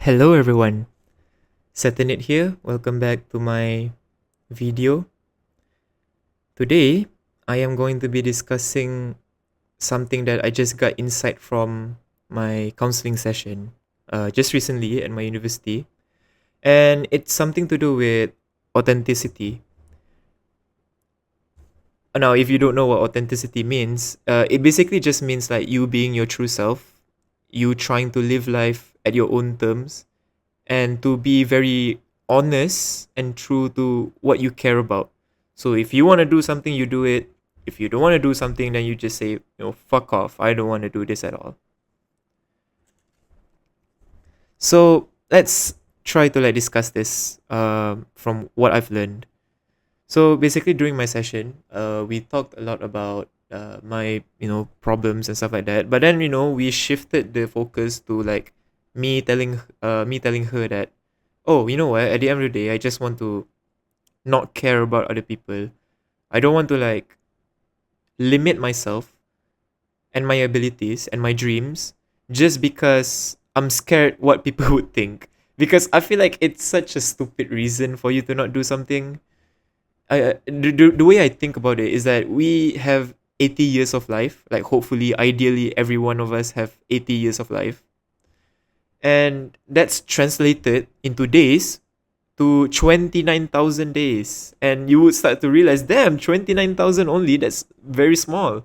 Hello everyone, Satinit here. Welcome back to my video. Today, I am going to be discussing something that I just got insight from my counseling session just recently at my university, and it's something to do with authenticity. Now, if you don't know what authenticity means, it basically just means like you being your true self, you trying to live life at your own terms, and to be very honest and true to what you care about. So if you want to do something, you do it. If you don't want to do something, then you just say, fuck off. I don't want to do this at all. So let's try to like discuss this from what I've learned. So basically, during my session, we talked a lot about my problems and stuff like that. But then we shifted the focus to like me telling her that, oh, you know what? At the end of the day, I just want to not care about other people. I don't want to like limit myself and my abilities and my dreams just because I'm scared what people would think. Because I feel like it's such a stupid reason for you to not do something. The way I think about it is that we have 80 years of life. Like, hopefully, ideally, every one of us have 80 years of life. And that's translated into days to 29,000 days. And you would start to realize, damn, 29,000 only, that's very small.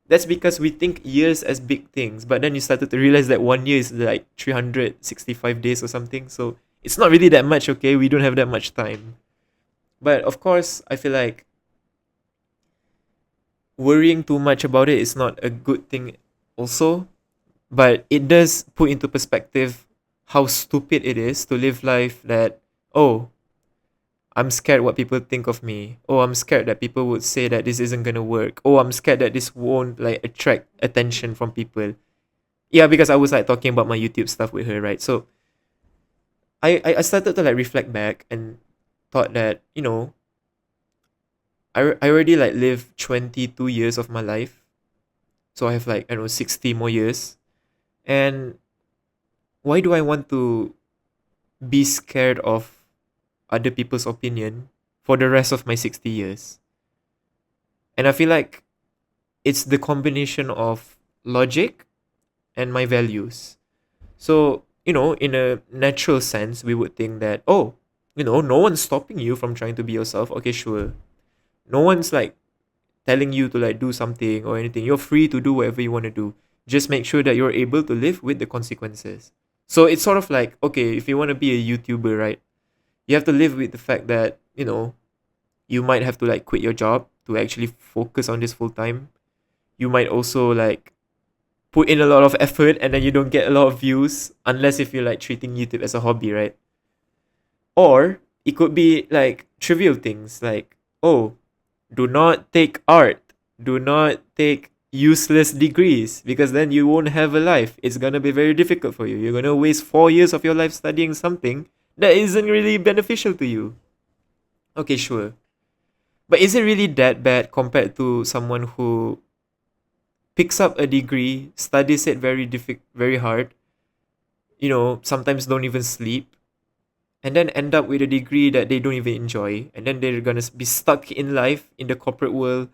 That's because we think years as big things, but then you started to realize that 1 year is like 365 days or something. So it's not really that much, okay? We don't have that much time. But of course, I feel like worrying too much about it is not a good thing, also. But it does put into perspective how stupid it is to live life that, oh, I'm scared what people think of me. Oh, I'm scared that people would say that this isn't gonna work. Oh, I'm scared that this won't like attract attention from people. Yeah, because I was like talking about my YouTube stuff with her, right? So I started to like reflect back and thought that, I already like lived 22 years of my life. So I have like, I don't know, 60 more years. And why do I want to be scared of other people's opinion for the rest of my 60 years? And I feel like it's the combination of logic and my values. So, in a natural sense, we would think that, oh, no one's stopping you from trying to be yourself. Okay, sure. No one's like telling you to like do something or anything. You're free to do whatever you want to do. Just make sure that you're able to live with the consequences. So it's sort of like, okay, if you want to be a YouTuber, right? You have to live with the fact that, you might have to like quit your job to actually focus on this full time. You might also like put in a lot of effort and then you don't get a lot of views unless if you're like treating YouTube as a hobby, right? Or it could be like trivial things like, oh, do not take art, do not take useless degrees because then you won't have a life. It's gonna be very difficult for you. You're gonna waste 4 years of your life studying something that isn't really beneficial to you. Okay, sure. But is it really that bad compared to someone who picks up a degree, studies it very hard, sometimes don't even sleep, and then end up with a degree that they don't even enjoy, and then they're gonna be stuck in life in the corporate world,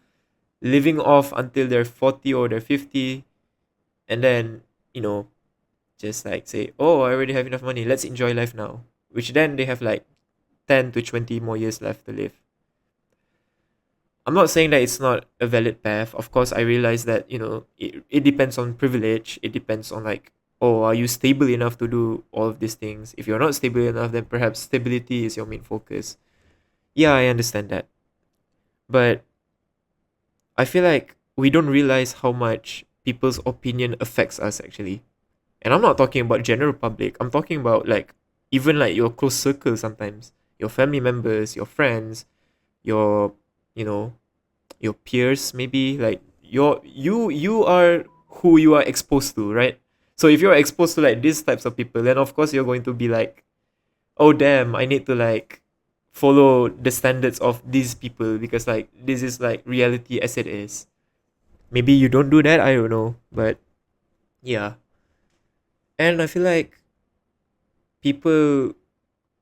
living off until they're 40 or they're 50, and then, you know, just like say, oh, I already have enough money, let's enjoy life now. Which then they have like 10 to 20 more years left to live. I'm not saying that it's not a valid path. Of course, I realize that, it depends on privilege. It depends on like, oh, are you stable enough to do all of these things? If you're not stable enough, then perhaps stability is your main focus. Yeah, I understand that. But I feel like we don't realize how much people's opinion affects us actually. And I'm not talking about general public. I'm talking about like even like your close circle sometimes. Your family members, your friends, your you know, your peers maybe, like you are who you are exposed to, right? So if you're exposed to like these types of people, then of course you're going to be like, oh damn, I need to like follow the standards of these people because like this is like reality as it is. Maybe you don't do that, I don't know, but yeah. And I feel like people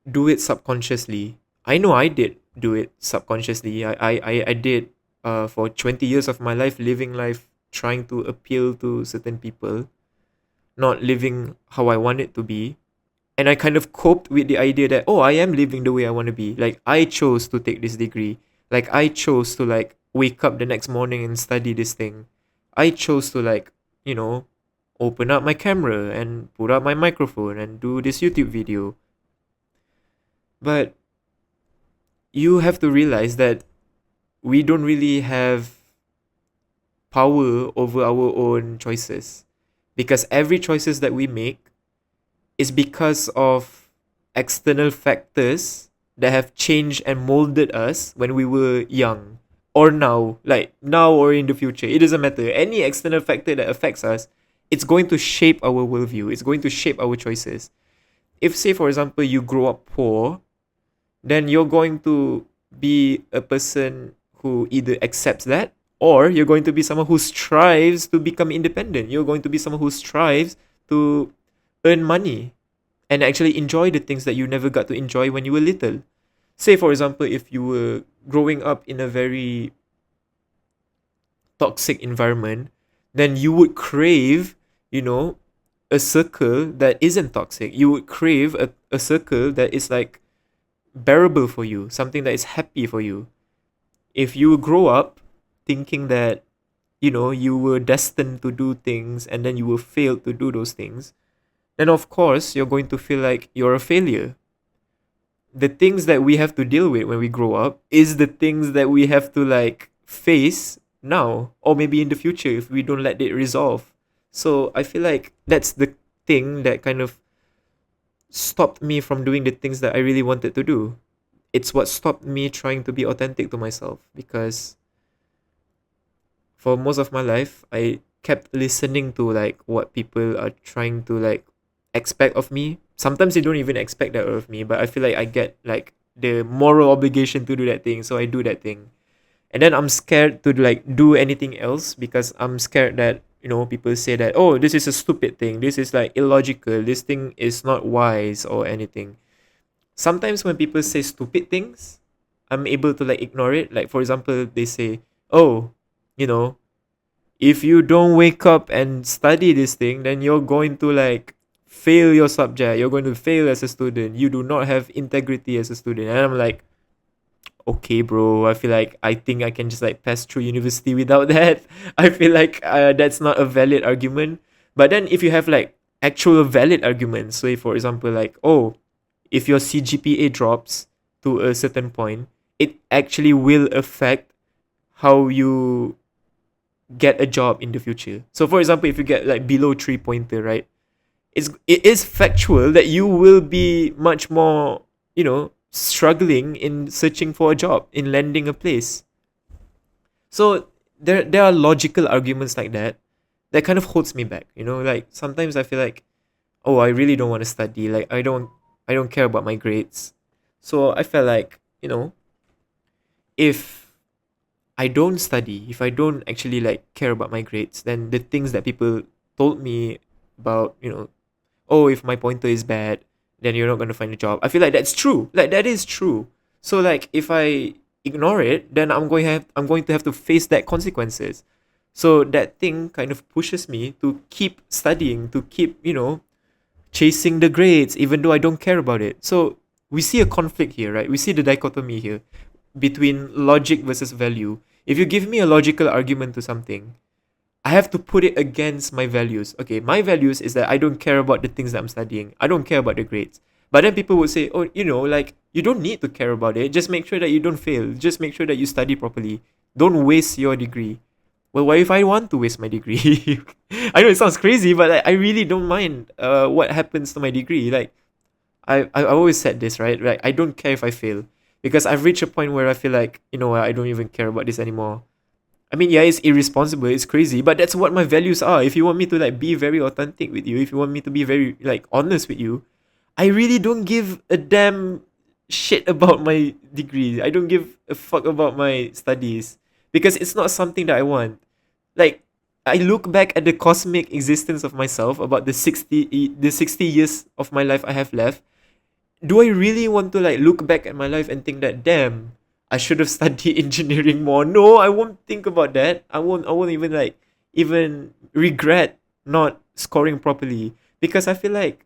do it subconsciously. I know I did do it subconsciously. I did for 20 years of my life, living life trying to appeal to certain people, not living how I want it to be. And I kind of coped with the idea that, oh, I am living the way I want to be. Like, I chose to take this degree. Like, I chose to, like, wake up the next morning and study this thing. I chose to, like, you know, open up my camera and put up my microphone and do this YouTube video. But you have to realize that we don't really have power over our own choices, because every choices that we make is because of external factors that have changed and molded us when we were young, or now, like now or in the future. It doesn't matter. Any external factor that affects us, it's going to shape our worldview. It's going to shape our choices. If, say, for example, you grow up poor, then you're going to be a person who either accepts that, or you're going to be someone who strives to become independent. You're going to be someone who strives to earn money and actually enjoy the things that you never got to enjoy when you were little. Say, for example, if you were growing up in a very toxic environment, then you would crave, you know, a circle that isn't toxic. You would crave a circle that is like bearable for you, something that is happy for you. If you grow up thinking that, you know, you were destined to do things and then you will fail to do those things, then of course you're going to feel like you're a failure. The things that we have to deal with when we grow up is the things that we have to like face now, or maybe in the future if we don't let it resolve. So I feel like that's the thing that kind of stopped me from doing the things that I really wanted to do. It's what stopped me trying to be authentic to myself, because for most of my life I kept listening to like what people are trying to like expect of me. Sometimes they don't even expect that of me, but I feel like I get like the moral obligation to do that thing, so I do that thing. And then I'm scared to like do anything else, because I'm scared that, you know, people say that, oh, this is a stupid thing, this is like illogical, this thing is not wise or anything. Sometimes when people say stupid things, I'm able to like ignore it. Like, for example, they say, oh, you know, if you don't wake up and study this thing, then you're going to like fail your subject, you're going to fail as a student, you do not have integrity as a student. And I'm like, okay, bro, I think I can just like pass through university without that. I feel like that's not a valid argument. But then if you have like actual valid arguments, so if, for example, like, oh, if your CGPA drops to a certain point, it actually will affect how you get a job in the future. So for example, if you get like below 3 pointer, right? It is factual that you will be much more, you know, struggling in searching for a job, in landing a place. So there are logical arguments like that kind of holds me back. You know, like sometimes I feel like, oh, I really don't want to study. Like I don't care about my grades. So I felt like, you know, if I don't study, if I don't actually like care about my grades, then the things that people told me about, you know, oh, if my pointer is bad, then you're not going to find a job. I feel like that's true. Like that is true. So like if I ignore it, then I'm going to have to face that consequences. So that thing kind of pushes me to keep studying, to keep, you know, chasing the grades even though I don't care about it. So we see a conflict here, right? We see the dichotomy here between logic versus value. If you give me a logical argument to something, I have to put it against my values. Okay, my values is that I don't care about the things that I'm studying. I don't care about the grades. But then people would say, oh, you know, like, you don't need to care about it. Just make sure that you don't fail. Just make sure that you study properly. Don't waste your degree. Well, what if I want to waste my degree? I know it sounds crazy, but I really don't mind what happens to my degree. Like, I always said this, right? Like, I don't care if I fail. Because I've reached a point where I feel like, you know what, I don't even care about this anymore. I mean, yeah, it's irresponsible, it's crazy, but that's what my values are. If you want me to like be very authentic with you, if you want me to be very like honest with you, I really don't give a damn shit about my degree. I don't give a fuck about my studies, because it's not something that I want. Like, I look back at the cosmic existence of myself, about the 60 years of my life I have left, do I really want to like look back at my life and think that, damn, I should have studied engineering more? No, I won't think about that. I won't even like even regret not scoring properly, because I feel like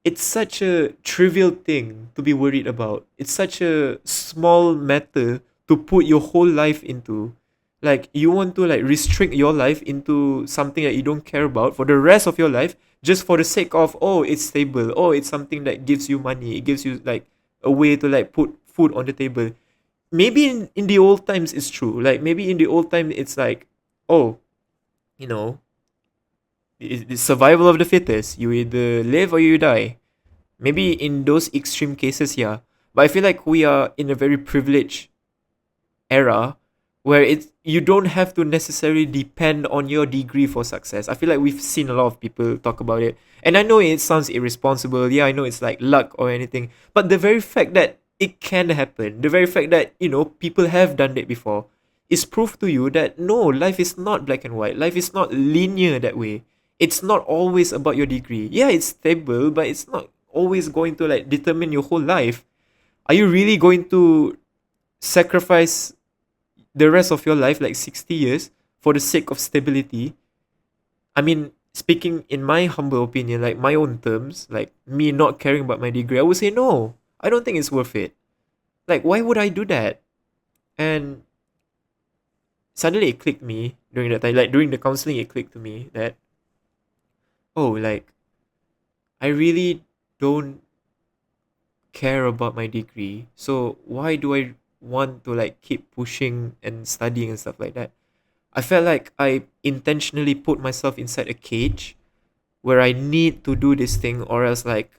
it's such a trivial thing to be worried about. It's such a small matter to put your whole life into. Like, you want to like restrict your life into something that you don't care about for the rest of your life, just for the sake of, oh, it's stable. Oh, it's something that gives you money. It gives you like a way to like put food on the table. Maybe in the old times it's true. Like, maybe in the old time it's like, oh, you know, it's survival of the fittest. You either live or you die. Maybe in those extreme cases, yeah. But I feel like we are in a very privileged era where it's you don't have to necessarily depend on your degree for success. I feel like we've seen a lot of people talk about it. And I know it sounds irresponsible. Yeah, I know it's like luck or anything. But the very fact that it can happen, the very fact that, people have done that before, is proof to you that no, life is not black and white. Life is not linear that way. It's not always about your degree. Yeah, it's stable, but it's not always going to like determine your whole life. Are you really going to sacrifice the rest of your life, like 60 years, for the sake of stability? I mean, speaking in my humble opinion, like my own terms, like me not caring about my degree, I would say no. I don't think it's worth it. Like, why would I do that? And suddenly it clicked me during that time, like during the counseling, it clicked to me that, oh, like, I really don't care about my degree. So why do I want to like keep pushing and studying and stuff like that? I felt like I intentionally put myself inside a cage where I need to do this thing, or else like,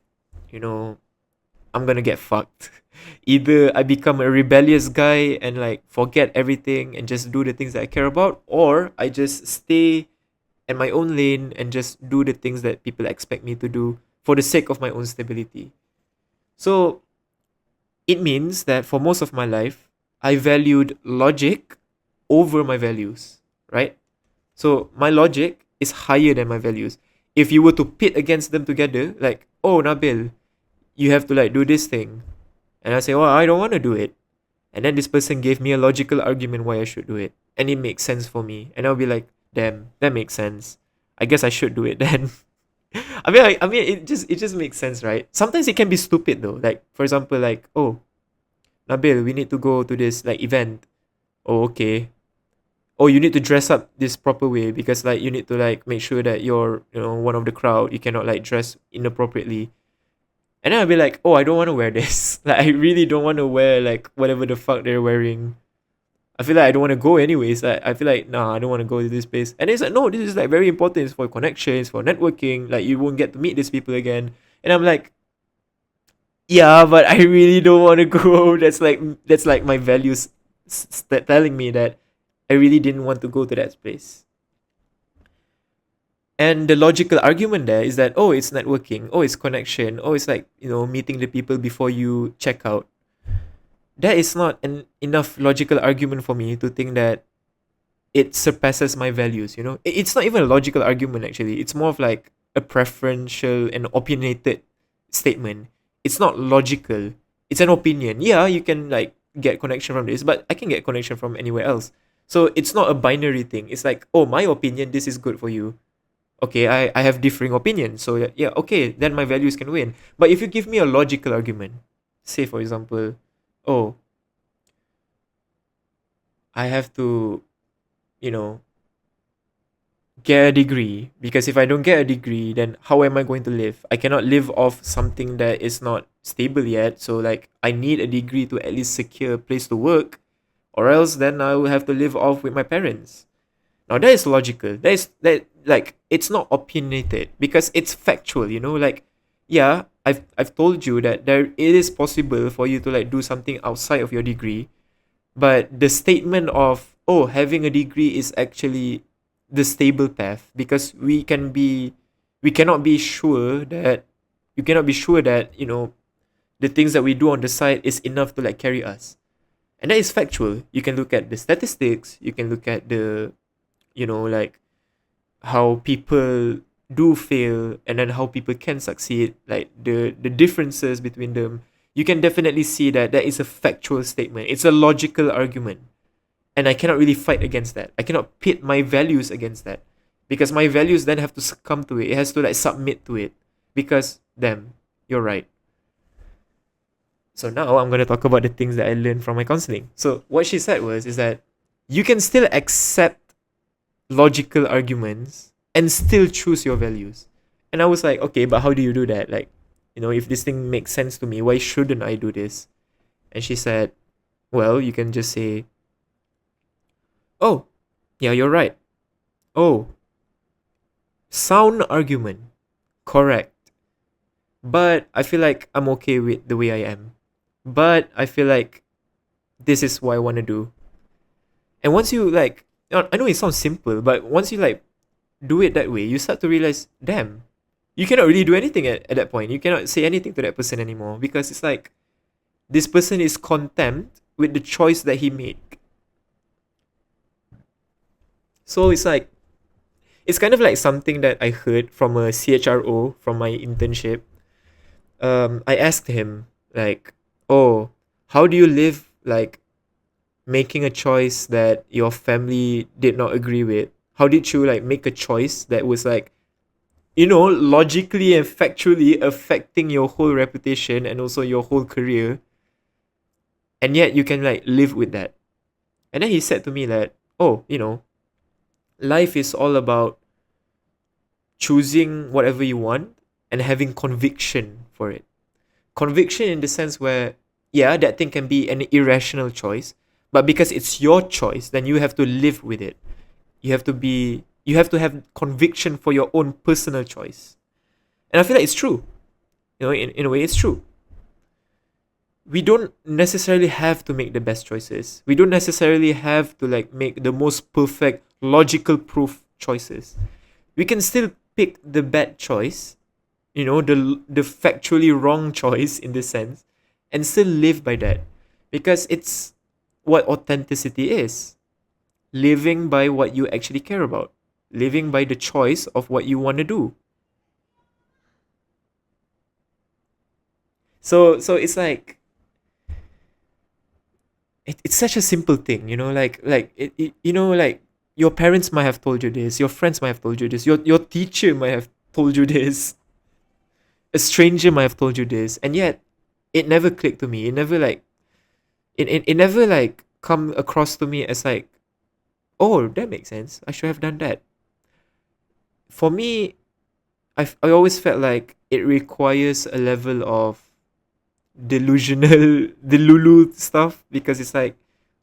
you know, I'm gonna get fucked. Either I become a rebellious guy and like forget everything and just do the things that I care about, or I just stay in my own lane and just do the things that people expect me to do for the sake of my own stability. So it means that for most of my life, I valued logic over my values, right? So my logic is higher than my values. If you were to pit against them together, like, oh, Nabil, you have to like do this thing. And I say, well, I don't want to do it. And then this person gave me a logical argument why I should do it. And it makes sense for me. And I'll be like, damn, that makes sense. I guess I should do it then. I mean, it just makes sense, right? Sometimes it can be stupid though. Like, for example, like, oh, Nabil, we need to go to this like event. Oh, okay. Oh, you need to dress up this proper way because like you need to like make sure that you're one of the crowd. You cannot like dress inappropriately. And then I'll be like, oh, I don't want to wear this. Like, I really don't want to wear like whatever the fuck they're wearing. I feel like I don't want to go anyways. Like, I feel like, nah, I don't want to go to this place. And it's like, no, this is like very important. It's for connections, for networking. Like, you won't get to meet these people again. And I'm like, yeah, but I really don't want to go. That's like my values telling me that I really didn't want to go to that place. And the logical argument there is that, oh, it's networking, oh, it's connection, oh, it's like, meeting the people before you check out. That is not an enough logical argument for me to think that it surpasses my values, It's not even a logical argument, actually. It's more of like a preferential and opinionated statement. It's not logical. It's an opinion. Yeah, you can like get connection from this, but I can get connection from anywhere else. So it's not a binary thing. It's like, oh, my opinion, this is good for you. Okay, I have differing opinions. So yeah, okay, then my values can win. But if you give me a logical argument, say for example, oh, I have to, you know, get a degree, because if I don't get a degree, then how am I going to live? I cannot live off something that is not stable yet. So like I need a degree to at least secure a place to work, or else then I will have to live off with my parents. Now that is logical. That like it's not opinionated because it's factual, like yeah, I've told you that it is possible for you to like do something outside of your degree, but the statement of, oh, having a degree is actually the stable path, because we cannot be sure that the things that we do on the side is enough to like carry us. And that is factual. You can look at the statistics, you can look at the like how people do fail and then how people can succeed, like the differences between them, you can definitely see that that is a factual statement. It's a logical argument. And I cannot really fight against that. I cannot pit my values against that. Because my values then have to succumb to it. It has to like submit to it. Because damn, you're right. So now I'm gonna talk about the things that I learned from my counseling. So what she said was is that you can still accept logical arguments and still choose your values. And I was like, okay, but how do you do that? Like, if this thing makes sense to me, why shouldn't I do this? And she said, well, you can just say, oh, yeah, you're right. Oh, sound argument. Correct. But I feel like I'm okay with the way I am. But I feel like this is what I want to do. And once you like, I know it sounds simple, but once you like do it that way, you start to realize, damn, you cannot really do anything at that point. You cannot say anything to that person anymore because it's like this person is content with the choice that he made. So it's kind of like something that I heard from a CHRO from my internship. I asked him like, oh, how do you live like making a choice that your family did not agree with? How did you like make a choice that was like, logically and factually affecting your whole reputation and also your whole career, and yet you can like live with that? And then he said to me that, oh, life is all about choosing whatever you want and having conviction for it. Conviction in the sense where, yeah, that thing can be an irrational choice, but because it's your choice, then you have to live with it. You have to have conviction for your own personal choice. And I feel like it's true. In a way, it's true. We don't necessarily have to make the best choices. We don't necessarily have to like make the most perfect, logical proof choices. We can still pick the bad choice, the factually wrong choice in this sense, and still live by that. Because it's what authenticity is. Living by what you actually care about. Living by the choice of what you want to do. So it's like it's such a simple thing, like your parents might have told you this, your friends might have told you this, your teacher might have told you this, a stranger might have told you this, and yet it never clicked to me. It never like it never like come across to me as like, oh, that makes sense. I should have done that. For me, I always felt like it requires a level of delusional delulu stuff, because it's like,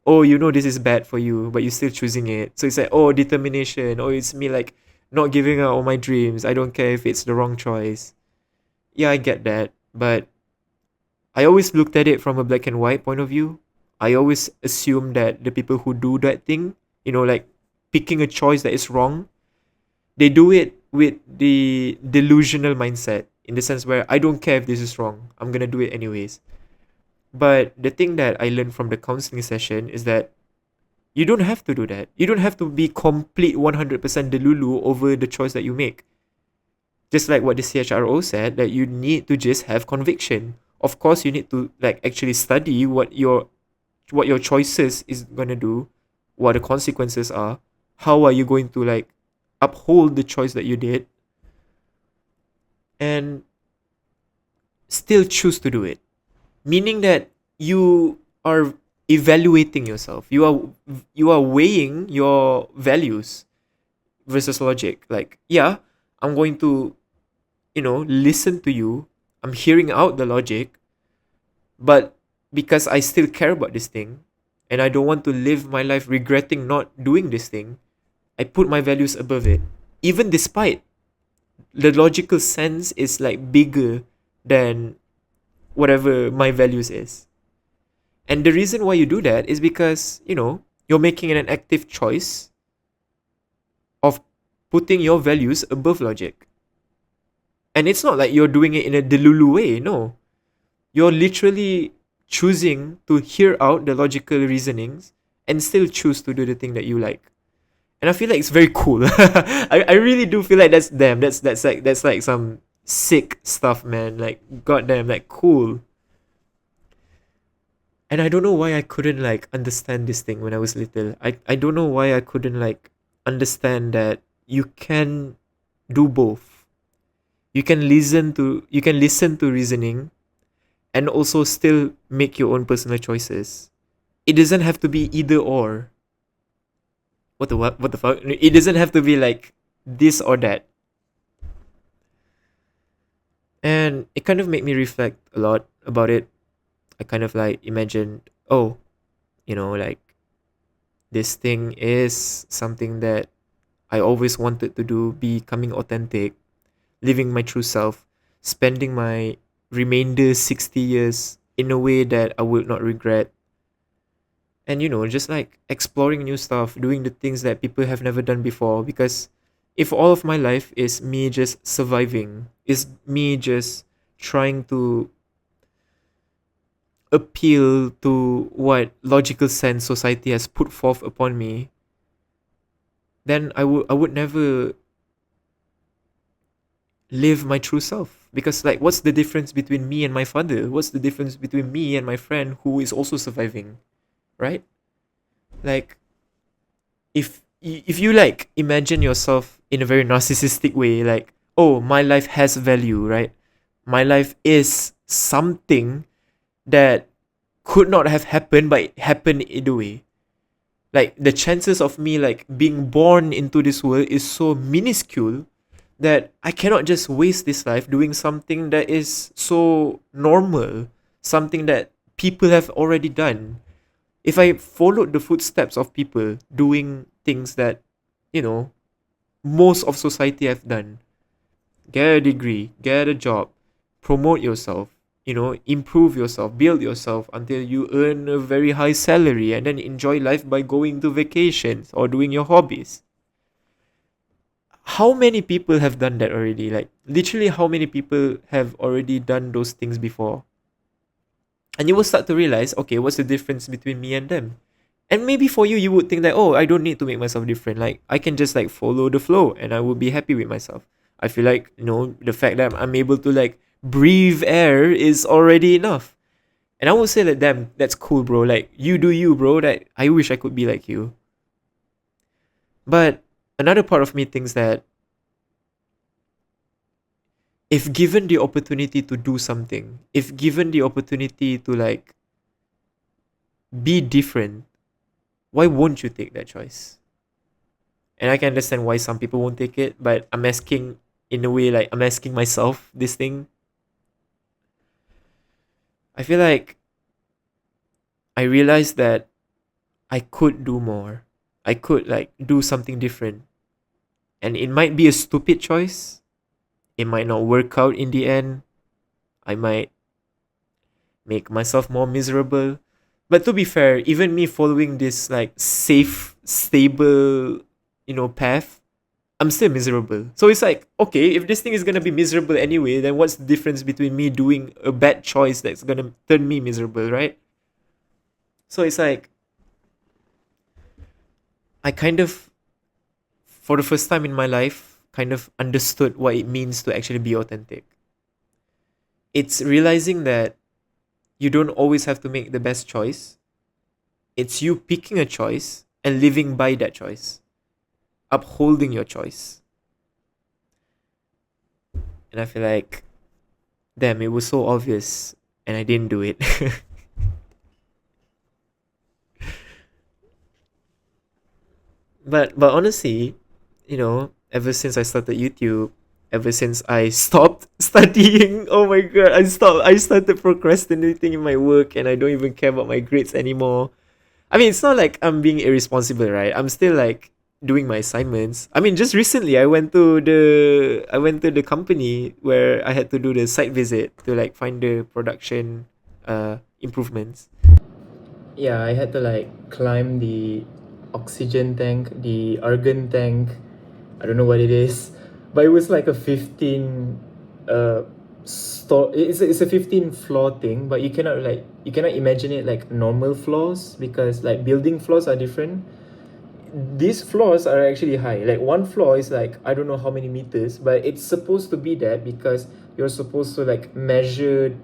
oh, this is bad for you, but you're still choosing it. So it's like, oh, determination. Oh, it's me like not giving up on my dreams. I don't care if it's the wrong choice. Yeah, I get that, but I always looked at it from a black and white point of view. I always assume that the people who do that thing, like picking a choice that is wrong, they do it with the delusional mindset, in the sense where I don't care if this is wrong. I'm gonna do it anyways. But the thing that I learned from the counseling session is that you don't have to do that. You don't have to be complete 100% delulu over the choice that you make. Just like what the CHRO said, that you need to just have conviction. Of course, you need to like actually study what your choices is gonna do, what the consequences are, how are you going to like uphold the choice that you did, and still choose to do it. Meaning that you are evaluating yourself. You are weighing your values versus logic. Like, yeah, I'm going to, listen to you. I'm hearing out the logic, but because I still care about this thing and I don't want to live my life regretting not doing this thing, I put my values above it. Even despite the logical sense is like bigger than whatever my values is. And the reason why you do that is because, you're making an active choice of putting your values above logic. And it's not like you're doing it in a delulu way, no. You're literally choosing to hear out the logical reasonings and still choose to do the thing that you like. And I feel like it's very cool. I really do feel like that's them. That's like some sick stuff, man. Like goddamn, like cool. And I don't know why I couldn't like understand this thing when I was little. I don't know why I couldn't like understand that you can do both. You can listen to reasoning and also still make your own personal choices. It doesn't have to be either or. What the fuck? It doesn't have to be like this or that. And it kind of made me reflect a lot about it. I kind of like imagined, oh, like this thing is something that I always wanted to do, becoming authentic, living my true self, spending my remainder 60 years in a way that I will not regret. And, just like exploring new stuff, doing the things that people have never done before. Because if all of my life is me just surviving, is me just trying to appeal to what logical sense society has put forth upon me, then I would never live my true self. Because like what's the difference between me and my father? What's the difference between me and my friend who is also surviving? Right? Like if you like imagine yourself in a very narcissistic way, like, oh, my life has value, right? My life is something that could not have happened, but it happened either way. Like the chances of me like being born into this world is so minuscule that I cannot just waste this life doing something that is so normal, something that people have already done. If I followed the footsteps of people doing things that, you know, most of society have done, get a degree, get a job, promote yourself, improve yourself, build yourself until you earn a very high salary and then enjoy life by going to vacations or doing your hobbies. How many people have done that already? Like, literally, how many people have already done those things before? And you will start to realize, okay, what's the difference between me and them? And maybe for you, you would think that, oh, I don't need to make myself different. Like, I can just like follow the flow and I will be happy with myself. I feel like, the fact that I'm able to like breathe air is already enough. And I would say that, damn, that's cool, bro. Like, you do you, bro. That I wish I could be like you. But another part of me thinks that if given the opportunity to do something, if given the opportunity to like be different, why won't you take that choice? And I can understand why some people won't take it, but I'm asking in a way like I'm asking myself this thing. I feel like I realized that I could do more. I could like do something different. And it might be a stupid choice. It might not work out in the end. I might make myself more miserable. But to be fair, even me following this like safe, stable, path, I'm still miserable. So it's like, okay, if this thing is gonna be miserable anyway, then what's the difference between me doing a bad choice that's gonna turn me miserable, right? So it's like I kind of, for the first time in my life, kind of understood what it means to actually be authentic. It's realizing that you don't always have to make the best choice. It's you picking a choice and living by that choice, upholding your choice. And I feel like, damn, it was so obvious and I didn't do it. But honestly, ever since I started YouTube, ever since I stopped studying, oh my god, I started procrastinating in my work and I don't even care about my grades anymore. I mean, it's not like I'm being irresponsible, right? I'm still like doing my assignments. I mean, just recently I went to the company where I had to do the site visit to like find the production improvements. Yeah, I had to like climb the oxygen tank, the argon tank. I don't know what it is, but it was like a 15 it's a 15 floor thing, but you cannot imagine it like normal floors because like building floors are different. these floors are actually high. Like one floor is like I don't know how many meters, but it's supposed to be that because you're supposed to like measure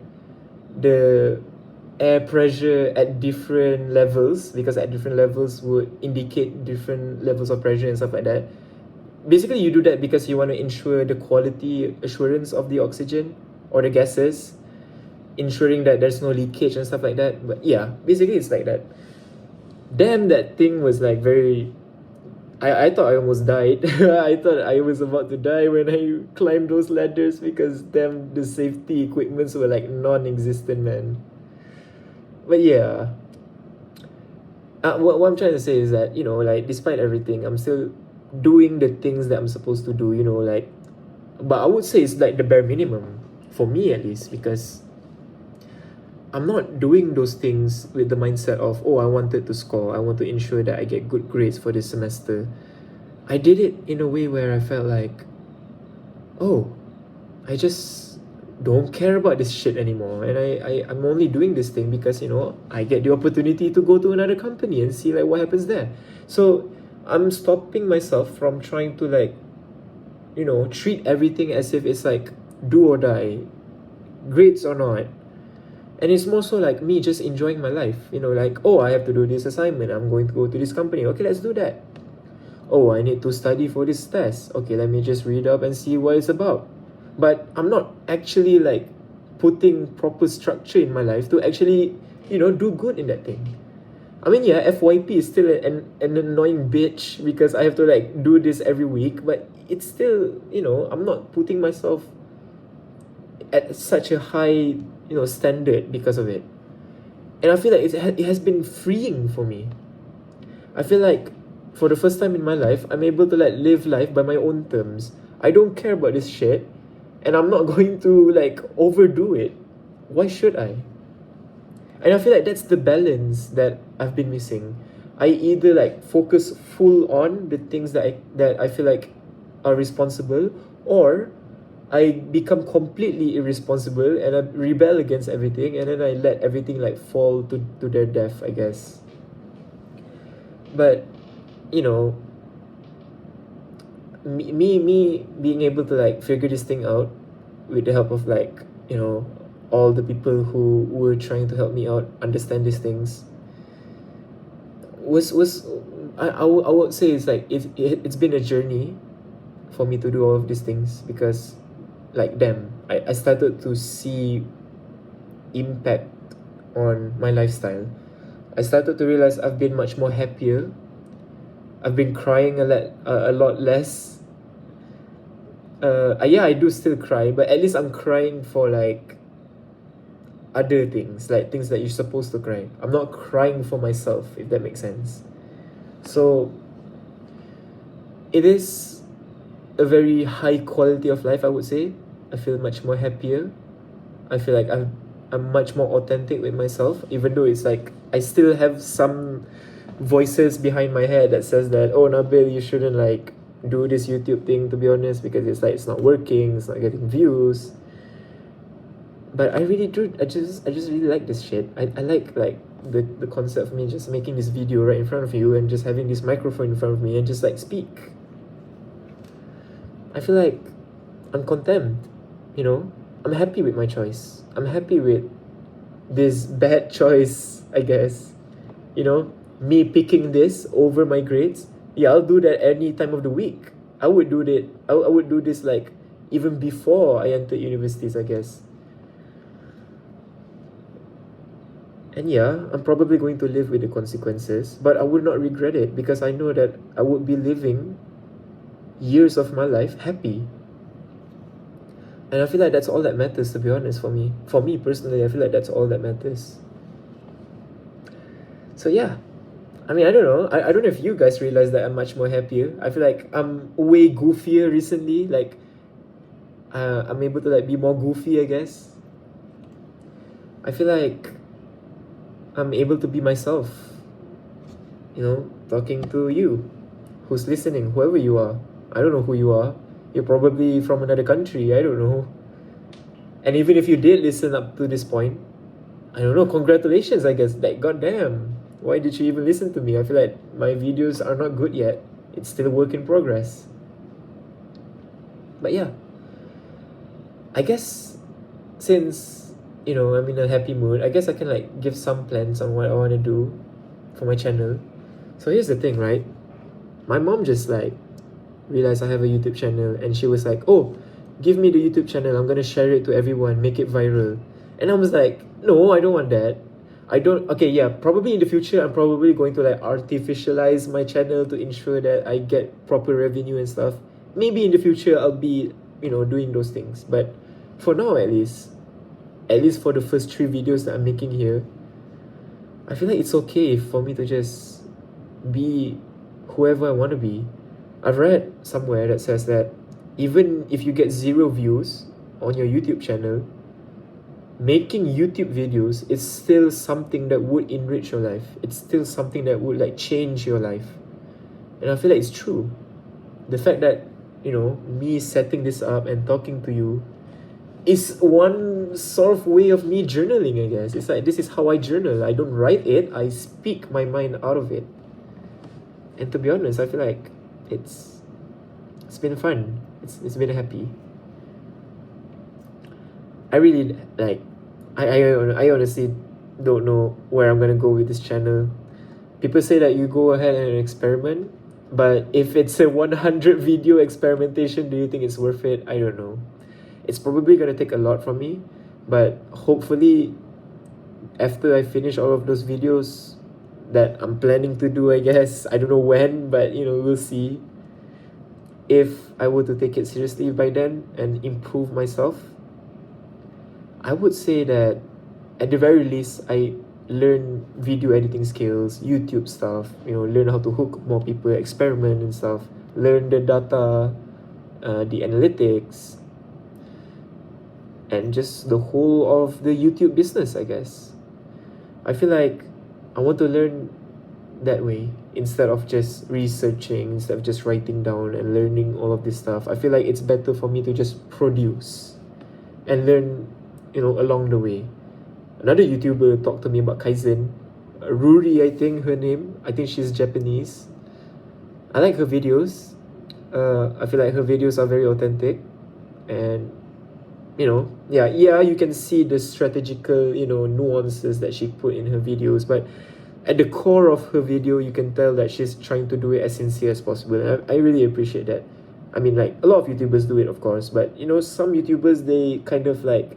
the air pressure at different levels, because at different levels would indicate different levels of pressure and stuff like that. Basically you do that because you want to ensure the quality assurance of the oxygen or the gases, ensuring that there's no leakage and stuff like that. But yeah, basically it's like that. Damn, that thing was like very, I thought I almost died. I thought I was about to die when I climbed those ladders, because damn, the safety equipments were like non-existent, man. But yeah, what I'm trying to say is that, like, despite everything, I'm still doing the things that I'm supposed to do, like, but I would say it's like the bare minimum for me at least, because I'm not doing those things with the mindset of, oh, I wanted to score, I want to ensure that I get good grades for this semester. I did it in a way where I felt like, oh, I just don't care about this shit anymore. And I'm only doing this thing because, I get the opportunity to go to another company and see like what happens there. So I'm stopping myself from trying to like, treat everything as if it's like do or die, grades or not. And it's more so like me just enjoying my life, like, oh, I have to do this assignment, I'm going to go to this company, okay, let's do that. Oh, I need to study for this test, okay, let me just read up and see what it's about. But I'm not actually like putting proper structure in my life to actually, do good in that thing. I mean, yeah, FYP is still an annoying bitch because I have to like do this every week, but it's still, I'm not putting myself at such a high, standard because of it. And I feel like it has been freeing for me. I feel like for the first time in my life, I'm able to like live life by my own terms. I don't care about this shit, and I'm not going to like overdo it. Why should I? And I feel like that's the balance that I've been missing. I either like focus full on the things that I feel like are responsible, or I become completely irresponsible and I rebel against everything, and then I let everything like fall to their death, I guess. But you know, me being able to like figure this thing out with the help of like, all the people who were trying to help me out understand these things was I would say it's like it's been a journey for me to do all of these things, because like damn, I started to see impact on my lifestyle. I started to realize I've been much more happier. I've been crying a lot less. Yeah, I do still cry, but at least I'm crying for like other things, like things that you're supposed to cry. I'm not crying for myself, if that makes sense. So it is a very high quality of life, I would say. I feel much more happier. I feel like I'm much more authentic with myself, even though it's like I still have some voices behind my head that says that, oh, Nabil, you shouldn't like do this YouTube thing, to be honest, because it's like it's not working, it's not getting views. But I really do, I just really like this shit. I like the concept of me just making this video right in front of you and just having this microphone in front of me and just like speak. I feel like I'm content, I'm happy with my choice. I'm happy with this bad choice, I guess. Me picking this over my grades. Yeah, I'll do that any time of the week. I would do that. I would do this like even before I entered universities, I guess. And yeah, I'm probably going to live with the consequences, but I would not regret it because I know that I would be living years of my life happy. And I feel like that's all that matters, to be honest, for me. For me personally, I feel like that's all that matters. So yeah, I mean, I don't know. I don't know if you guys realize that I'm much more happier. I feel like I'm way goofier recently. Like, I'm able to like be more goofy, I guess. I feel like I'm able to be myself. Talking to you, who's listening, whoever you are. I don't know who you are. You're probably from another country. I don't know. And even if you did listen up to this point, I don't know. Congratulations, I guess. Like, goddamn. Why did you even listen to me? I feel like my videos are not good yet. It's still a work in progress. But yeah, I guess since I'm in a happy mood, I guess I can like give some plans on what I want to do for my channel. So here's the thing, right? My mom just like realized I have a YouTube channel, and she was like, "Oh, give me the YouTube channel. I'm gonna share it to everyone, make it viral." And I was like, "No, I don't want that. I don't." Okay, yeah, probably in the future, I'm probably going to like artificialize my channel to ensure that I get proper revenue and stuff. Maybe in the future, I'll be doing those things. But for now, at least for the first 3 videos that I'm making here, I feel like it's okay for me to just be whoever I want to be. I've read somewhere that says that even if you get 0 views on your YouTube channel, making YouTube videos is still something that would enrich your life. It's still something that would like change your life. And I feel like it's true. The fact that, me setting this up and talking to you is one sort of way of me journaling, I guess. It's like this is how I journal. I don't write it, I speak my mind out of it. And to be honest, I feel like it's been fun. It's been happy. I really like I honestly don't know where I'm gonna go with this channel. People say that you go ahead and experiment, but if it's a 100 video experimentation, do you think it's worth it? I don't know. It's probably gonna take a lot from me, but hopefully after I finish all of those videos that I'm planning to do, I guess I don't know when, but we'll see. If I were to take it seriously by then and improve myself, I would say that at the very least I learn video editing skills, YouTube stuff, learn how to hook more people, experiment and stuff, learn the data, the analytics, and just the whole of the YouTube business, I guess. I feel like I want to learn that way instead of just researching, instead of just writing down and learning all of this stuff. I feel like it's better for me to just produce and learn, along the way. Another YouTuber talked to me about Kaizen. Ruri, I think her name. I think she's Japanese. I like her videos. I feel like her videos are very authentic, and yeah, you can see the strategical, nuances that she put in her videos, but at the core of her video, you can tell that she's trying to do it as sincere as possible. And I really appreciate that. I mean, like, a lot of YouTubers do it, of course, but some YouTubers, they kind of like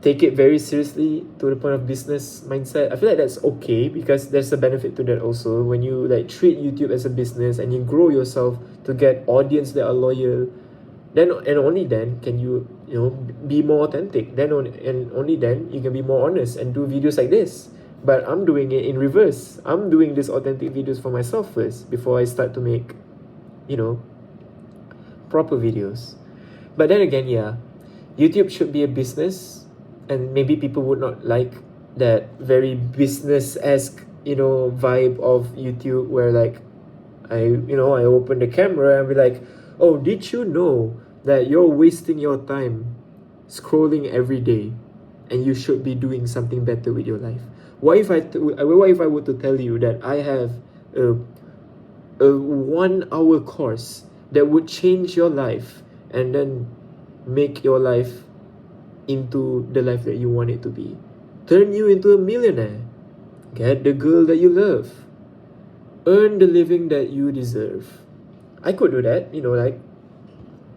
take it very seriously to the point of business mindset. I feel like that's okay because there's a benefit to that also. When you like treat YouTube as a business and you grow yourself to get audience that are loyal, then and only then can you be more authentic. And only then you can be more honest and do videos like this. But I'm doing it in reverse. I'm doing these authentic videos for myself first before I start to make proper videos. But then again, yeah, YouTube should be a business, and maybe people would not like that very business-esque vibe of YouTube where like I open the camera and be like, "Oh, did you know that you're wasting your time scrolling every day and you should be doing something better with your life?" What if I were to tell you that I have a 1 hour course that would change your life and then make your life into the life that you want it to be, turn you into a millionaire, get the girl that you love, earn the living that you deserve? I could do that, like,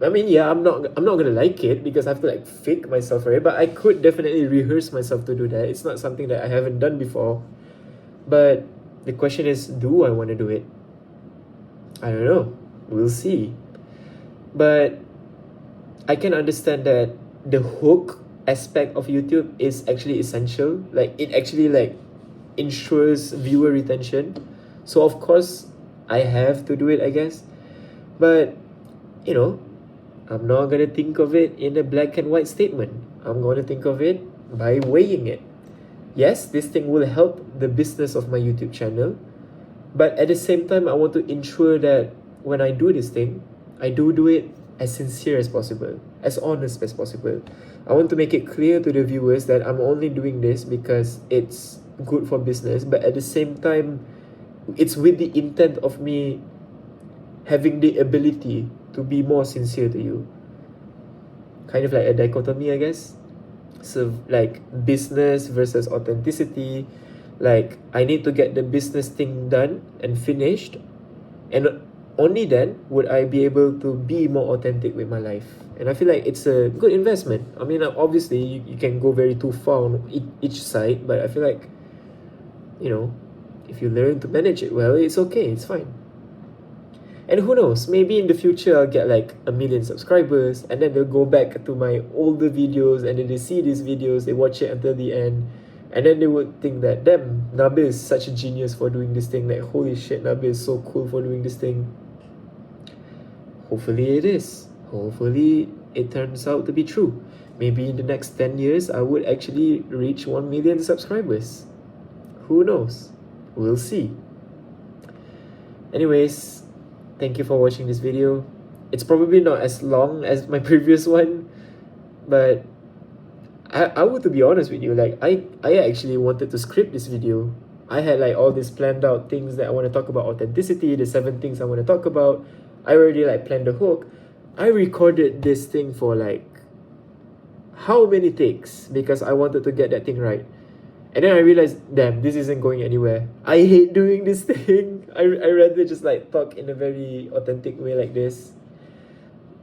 I mean, yeah, I'm not gonna like it because I have to like fake myself for it, but I could definitely rehearse myself to do that. It's not something that I haven't done before. But the question is, do I want to do it? I don't know. We'll see. But I can understand that the hook aspect of YouTube is actually essential. Like, it actually like ensures viewer retention. So of course I have to do it, I guess. But I'm not gonna think of it in a black and white statement. I'm gonna think of it by weighing it. Yes, this thing will help the business of my YouTube channel, but at the same time, I want to ensure that when I do this thing, I do it as sincere as possible, as honest as possible. I want to make it clear to the viewers that I'm only doing this because it's good for business, but at the same time, it's with the intent of me having the ability to be more sincere to you. Kind of like a dichotomy, I guess. So, like, business versus authenticity. Like, I need to get the business thing done and finished, and only then would I be able to be more authentic with my life. And I feel like it's a good investment. I mean, obviously, you can go very too far on each side, but I feel like, you know, if you learn to manage it well, it's okay, it's fine. And who knows, maybe in the future I'll get like 1 million subscribers, and then they'll go back to my older videos, and then they see these videos, they watch it until the end, and then they would think that, damn, Nabil is such a genius for doing this thing. Like, holy shit, Nabil is so cool for doing this thing. Hopefully it is. Hopefully it turns out to be true. Maybe in the next 10 years, I would actually reach 1 million subscribers. Who knows? We'll see. Anyways, thank you for watching this video. It's probably not as long as my previous one, but I would, to be honest with you, like, I actually wanted to script this video. I had like all these planned out things that I want to talk about: authenticity, the 7 things I want to talk about. I already like planned the hook. I recorded this thing for like how many takes because I wanted to get that thing right. And then I realized, damn, this isn't going anywhere. I hate doing this thing. I rather just like talk in a very authentic way like this.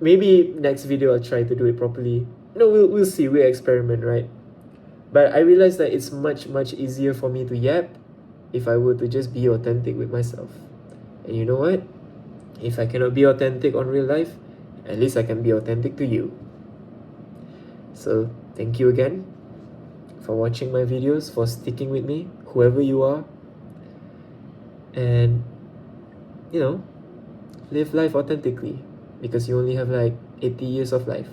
Maybe next video I'll try to do it properly. No, we'll see. We'll experiment, right? But I realized that it's much easier for me to yap if I were to just be authentic with myself. And you know what? If I cannot be authentic on real life, at least I can be authentic to you. So thank you again for watching my videos, for sticking with me, whoever you are. And, you know, live life authentically, because you only have like 80 years of life.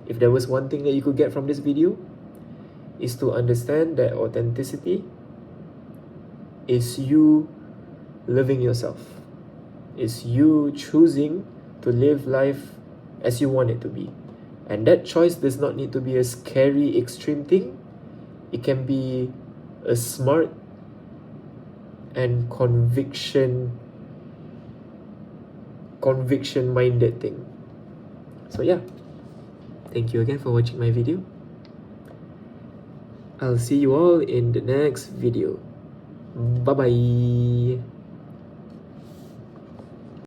If there was one thing that you could get from this video, is to understand that authenticity is you living yourself. It's you choosing to live life as you want it to be. And that choice does not need to be a scary, extreme thing. It can be a smart and conviction-minded thing. So yeah, thank you again for watching my video. I'll see you all in the next video. Bye-bye.